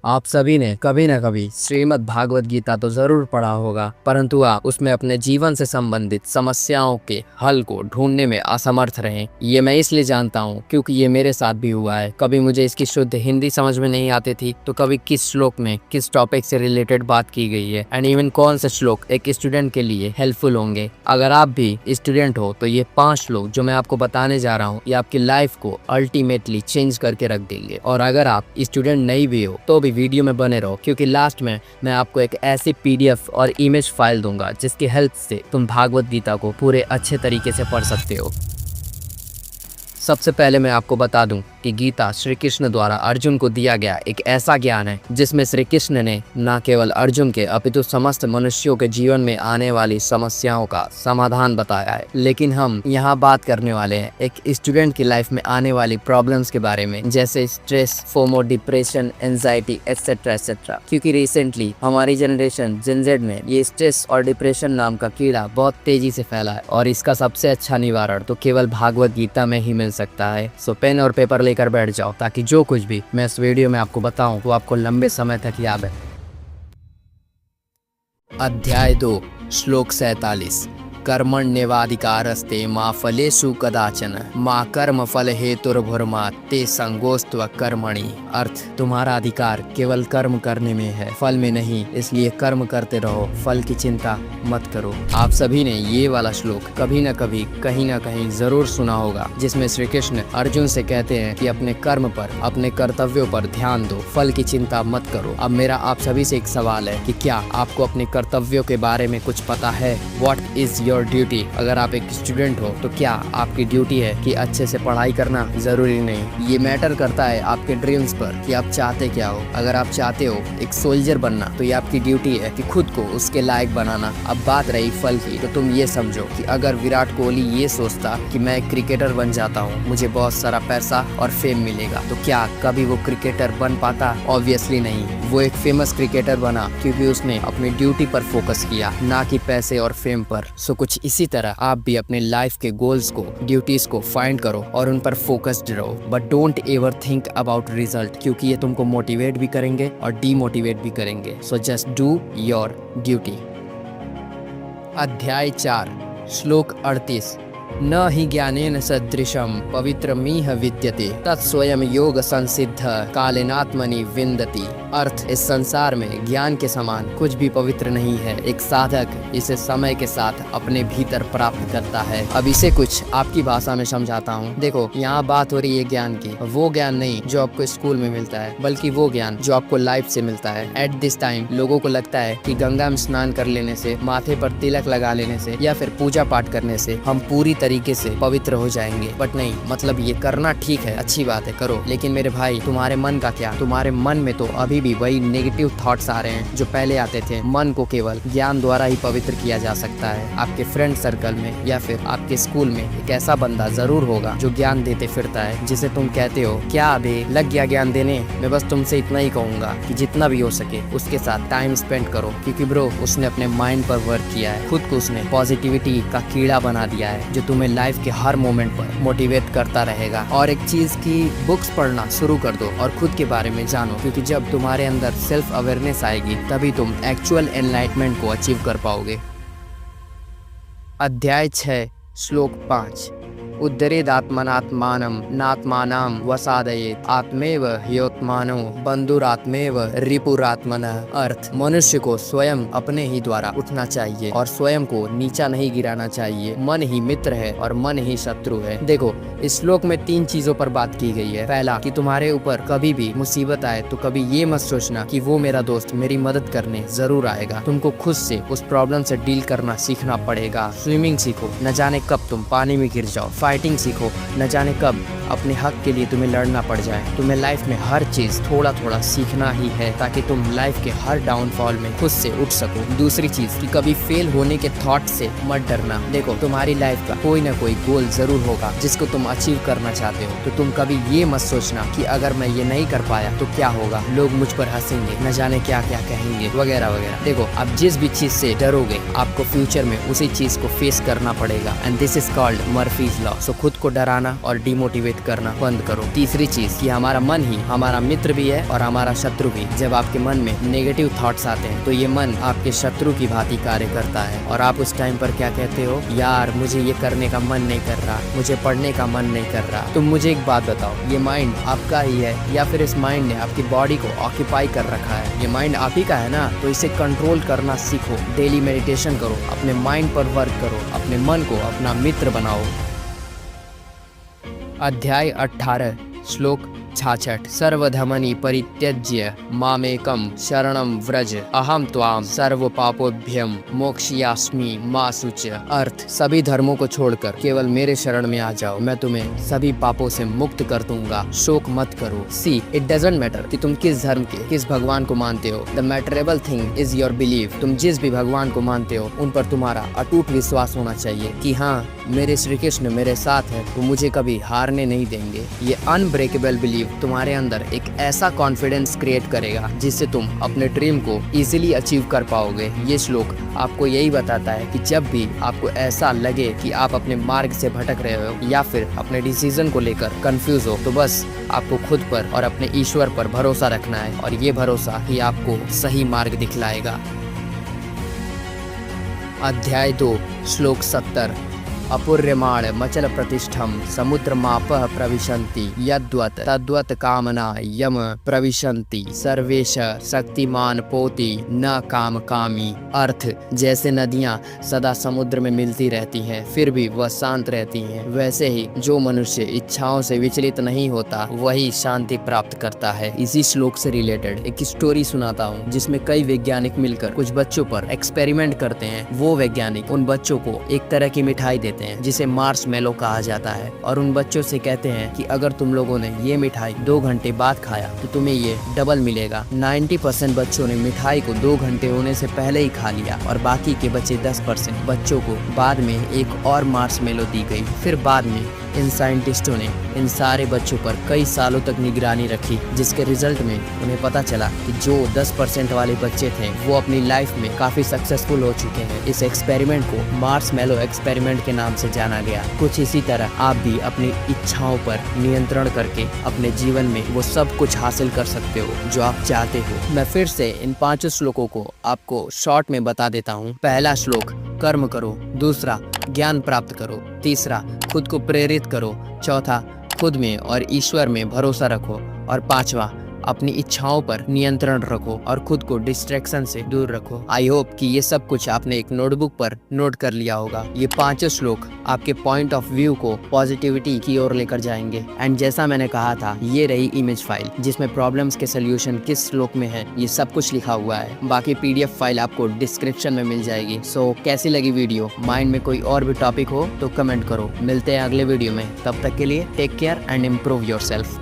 आप सभी ने कभी न कभी श्रीमद् भागवत गीता तो जरूर पढ़ा होगा, परंतु आप उसमें अपने जीवन से संबंधित समस्याओं के हल को ढूंढने में असमर्थ रहे। ये मैं इसलिए जानता हूँ क्योंकि ये मेरे साथ भी हुआ है। कभी मुझे इसकी शुद्ध हिंदी समझ में नहीं आती थी, तो कभी किस श्लोक में किस टॉपिक से रिलेटेड बात की गई है एंड इवन कौन से श्लोक एक स्टूडेंट के लिए हेल्पफुल होंगे। अगर आप भी स्टूडेंट हो तो ये 5 श्लोक जो मैं आपको बताने जा रहा हूँ ये आपकी लाइफ को अल्टीमेटली चेंज करके रख देंगे। और अगर आप स्टूडेंट नहीं भी हो तो भी वीडियो में बने रहो, क्योंकि लास्ट में मैं आपको एक ऐसी PDF और इमेज फाइल दूंगा जिसकी हेल्प से तुम भागवत गीता को पूरे अच्छे तरीके से पढ़ सकते हो। सबसे पहले मैं आपको बता दूं कि गीता श्री कृष्ण द्वारा अर्जुन को दिया गया एक ऐसा ज्ञान है जिसमें श्री कृष्ण ने न केवल अर्जुन के अपितु समस्त मनुष्यों के जीवन में आने वाली समस्याओं का समाधान बताया है, लेकिन हम यहाँ बात करने वाले हैं एक स्टूडेंट की लाइफ में आने वाली प्रॉब्लम्स के बारे में, जैसे stress, FOMO, depression, anxiety etcetera etcetera. क्योंकि रिसेंटली हमारी जनरेशन जेन ज़ेड में ये स्ट्रेस और डिप्रेशन नाम का कीड़ा बहुत तेजी से फैला है और इसका सबसे अच्छा निवारण तो केवल भागवत गीता में ही मिल सकता है। सो पेन और पेपर लेकर बैठ जाओ ताकि जो कुछ भी मैं इस वीडियो में आपको बताऊं वो आपको लंबे समय तक याद है। अध्याय 2 श्लोक 47। कर्मण्येवाधिकारस्ते मा फलेषु कदाचन मा कर्म फल हेतुर्भुर्मा ते संगोस्त्व कर्मणि। अर्थ, तुम्हारा अधिकार केवल कर्म करने में है, फल में नहीं, इसलिए कर्म करते रहो, फल की चिंता मत करो। आप सभी ने ये वाला श्लोक कभी न कभी कहीं न कहीं जरूर सुना होगा, जिसमें श्री कृष्ण अर्जुन से कहते हैं कि अपने कर्म पर, अपने कर्तव्यों पर ध्यान दो, फल की चिंता मत करो। अब मेरा आप सभी से एक सवाल है कि क्या आपको अपने कर्तव्यों के बारे में कुछ पता है? What is your duty? अगर आप एक स्टूडेंट हो तो क्या आपकी ड्यूटी है कि अच्छे से पढ़ाई करना? जरूरी नहीं। ये मैटर करता है आपके ड्रीम्स पर कि आप चाहते क्या हो। अगर आप चाहते हो एक सोल्जर बनना तो ये आपकी ड्यूटी है कि खुद को उसके लायक बनाना। अब बात रही फल की, तो तुम ये समझो कि अगर विराट कोहली ये सोचता कि मैं एक क्रिकेटर बन जाता हूँ, मुझे बहुत सारा पैसा और फेम मिलेगा, तो क्या कभी वो क्रिकेटर बन पाता? ऑब्वियसली नहीं। वो एक फेमस क्रिकेटर बना क्योंकि उसने अपनी ड्यूटी पर फोकस किया, ना कि पैसे और फेम पर। सो कुछ इसी तरह आप भी अपने लाइफ के गोल्स को, ड्यूटीज को फाइंड करो और उन पर फोकस्ड रहो, but don't ever think about result, क्योंकि ये तुमको मोटिवेट भी करेंगे और डीमोटिवेट भी करेंगे। So just do your duty. अध्याय 4 श्लोक 38। न हि ज्ञानेन सदृशम पवित्रमिह विद्यते तत्स्वयं योग संसिद्ध कालेनात्मनि विन्दति। अर्थ, इस संसार में ज्ञान के समान कुछ भी पवित्र नहीं है। एक साधक इसे समय के साथ अपने भीतर प्राप्त करता है। अब इसे कुछ आपकी भाषा में समझाता हूँ। देखो, यहाँ बात हो रही है ज्ञान की। वो ज्ञान नहीं जो आपको स्कूल में मिलता है, बल्कि वो ज्ञान जो आपको लाइफ से मिलता है। एट दिस टाइम लोगों को लगता है कि गंगा में स्नान कर लेने से, माथे पर तिलक लगा लेने से या फिर पूजा पाठ करने से हम पूरी तरीके से पवित्र हो जाएंगे। बट नहीं, मतलब ये करना ठीक है, अच्छी बात है, करो, लेकिन मेरे भाई तुम्हारे मन का क्या? तुम्हारे मन में तो अभी भी वही नेगेटिव थॉट्स आ रहे हैं जो पहले आते थे। मन को केवल ज्ञान द्वारा ही पवित्र किया जा सकता है। आपके फ्रेंड सर्कल में या फिर आपके स्कूल में एक ऐसा बंदा जरूर होगा जो ज्ञान देते फिरता है, जिसे तुम कहते हो क्या अबे लग गया ज्ञान देने। मैं बस तुमसे इतना ही कहूंगा कि जितना भी हो सके उसके साथ टाइम स्पेंड करो, क्योंकि ब्रो उसने अपने माइंड पर वर्क किया है, खुद को उसने पॉजिटिविटी का कीड़ा बना दिया है जो तुम्हें लाइफ के हर मोमेंट पर मोटिवेट करता रहेगा। और एक चीज की बुक्स पढ़ना शुरू कर दो और खुद के बारे में जानो, क्योंकि जब तुम्हारे अंदर सेल्फ अवेयरनेस आएगी तभी तुम एक्चुअल एनलाइटमेंट को अचीव कर पाओगे। अध्याय 6 श्लोक 5। उद्धरेदात्मनात्मानं नात्मानं वसादयेत् आत्मेव ह्योत्मानो बंधुरात्मेव रिपुरात्मनः। अर्थ, मनुष्य को स्वयं अपने ही द्वारा उठना चाहिए और स्वयं को नीचा नहीं गिराना चाहिए। मन ही मित्र है और मन ही शत्रु है। देखो, इस श्लोक में 3 चीजों पर बात की गई है। पहला, कि तुम्हारे ऊपर कभी भी मुसीबत आए तो कभी ये मत सोचना कि वो मेरा दोस्त मेरी मदद करने जरूर आएगा। तुमको खुद से उस प्रॉब्लम से डील करना सीखना पड़ेगा। स्विमिंग सीखो, न जाने कब तुम पानी में गिर जाओ। फाइटिंग सीखो, न जाने कब अपने हक के लिए तुम्हें लड़ना पड़ जाए। तुम्हें लाइफ में हर चीज थोड़ा थोड़ा सीखना ही है ताकि तुम लाइफ के हर डाउनफॉल में खुद से उठ सको। दूसरी चीज कि कभी फेल होने के थॉट से मत डरना। देखो, तुम्हारी लाइफ का कोई ना कोई गोल जरूर होगा जिसको तुम अचीव करना चाहते हो, तो तुम कभी ये मत सोचना कि अगर मैं ये नहीं कर पाया तो क्या होगा, लोग मुझ पर हंसेंगे, न जाने क्या क्या कहेंगे, वगैरह वगैरह। देखो, आप जिस भी चीज से डरोगे आपको फ्यूचर में उसी चीज को फेस करना पड़ेगा, and this is called Murphy's law. जाओ। सो खुद को डराना और डिमोटिवेट करना बंद करो। तीसरी चीज कि हमारा मन ही हमारा मित्र भी है और हमारा शत्रु भी। जब आपके मन में नेगेटिव थॉट्स आते हैं तो ये मन आपके शत्रु की भांति कार्य करता है और आप उस टाइम पर क्या कहते हो, यार मुझे ये करने का मन नहीं कर रहा, मुझे पढ़ने का मन नहीं कर रहा। तो मुझे एक बात बताओ, ये माइंड आपका ही है या फिर इस माइंड ने आपकी बॉडी को ऑक्यूपाई कर रखा है? ये माइंड आप ही का है ना, तो इसे कंट्रोल करना सीखो। डेली मेडिटेशन करो, अपने माइंड पर वर्क करो, अपने मन को अपना मित्र बनाओ। अध्याय 18 श्लोक 66 सर्वधमनी परित्यज्य मामेकम शरणम व्रज अहम त्वाम सर्व पापोभ्यम मोक्षयास्मि मा शुच। अर्थ, सभी धर्मों को छोड़कर केवल मेरे शरण में आ जाओ, मैं तुम्हें सभी पापों से मुक्त कर दूंगा, शोक मत करो। सी इट डजंट मैटर कि तुम किस धर्म के किस भगवान को मानते हो, the matterable thing is your believe. तुम जिस भी भगवान को मानते हो उन पर तुम्हारा अटूट विश्वास होना चाहिए कि हाँ मेरे श्री कृष्ण मेरे साथ है, वो मुझे कभी हारने नहीं देंगे। ये अनब्रेकेबल बिलीव तुम्हारे अंदर एक ऐसा कॉन्फिडेंस क्रिएट करेगा जिससे तुम अपने ड्रीम को इजीली अचीव कर पाओगे। ये श्लोक आपको यही बताता है कि जब भी आपको ऐसा लगे कि आप अपने मार्ग से भटक रहे हो या फिर अपने डिसीजन को लेकर कंफ्यूज हो, तो बस आपको खुद पर और अपने ईश्वर पर भरोसा रखना है और ये भरोसा ही आपको सही मार्ग दिखलाएगा। अध्याय 2 श्लोक 70 अपूर्यमाण मचल प्रतिष्ठम समुद्र मापः प्रविशन्ति यद्वत् तद्वत् कामना यम प्रविशन्ति सर्वेश शक्तिमान पोति न काम कामी। अर्थ, जैसे नदियां सदा समुद्र में मिलती रहती हैं फिर भी वह शांत रहती हैं, वैसे ही जो मनुष्य इच्छाओं से विचलित नहीं होता वही शांति प्राप्त करता है। इसी श्लोक से रिलेटेड एक स्टोरी सुनाता हूँ जिसमें कई वैज्ञानिक मिलकर कुछ बच्चों पर एक्सपेरिमेंट करते हैं। वो वैज्ञानिक उन बच्चों को एक तरह की मिठाई देते हैं जिसे मार्शमेलो कहा जाता है और उन बच्चों से कहते हैं कि अगर तुम लोगों ने ये मिठाई 2 घंटे बाद खाया तो तुम्हें ये डबल मिलेगा। 90% बच्चों ने मिठाई को 2 घंटे होने से पहले ही खा लिया और बाकी के बचे 10% बच्चों को बाद में एक और मार्शमेलो दी गई। फिर बाद में इन साइंटिस्टों ने इन सारे बच्चों पर कई सालों तक निगरानी रखी, जिसके रिजल्ट में उन्हें पता चला कि जो 10% वाले बच्चे थे वो अपनी लाइफ में काफी सक्सेसफुल हो चुके हैं। इस एक्सपेरिमेंट को मार्शमेलो एक्सपेरिमेंट के नाम से जाना गया। कुछ इसी तरह आप भी अपनी इच्छाओं पर नियंत्रण करके अपने जीवन में वो सब कुछ हासिल कर सकते हो जो आप चाहते हो। मैं फिर से इन 5 श्लोकों को आपको शॉर्ट में बता देता हूँ। पहला श्लोक, कर्म करो। दूसरा, ज्ञान प्राप्त करो। तीसरा, खुद को प्रेरित करो। चौथा, खुद में और ईश्वर में भरोसा रखो। और पांचवा, अपनी इच्छाओं पर नियंत्रण रखो और खुद को डिस्ट्रैक्शन से दूर रखो। आई होप कि ये सब कुछ आपने एक नोटबुक पर नोट कर लिया होगा। ये 5 श्लोक आपके पॉइंट ऑफ व्यू को पॉजिटिविटी की ओर लेकर जाएंगे। एंड जैसा मैंने कहा था, ये रही इमेज फाइल जिसमें प्रॉब्लम्स के सोल्यूशन किस श्लोक में है ये सब कुछ लिखा हुआ है। बाकी PDF फाइल आपको डिस्क्रिप्शन में मिल जाएगी। सो कैसी लगी वीडियो? माइंड में कोई और भी टॉपिक हो तो कमेंट करो। मिलते हैं अगले वीडियो में, तब तक के लिए take care and improve yourself.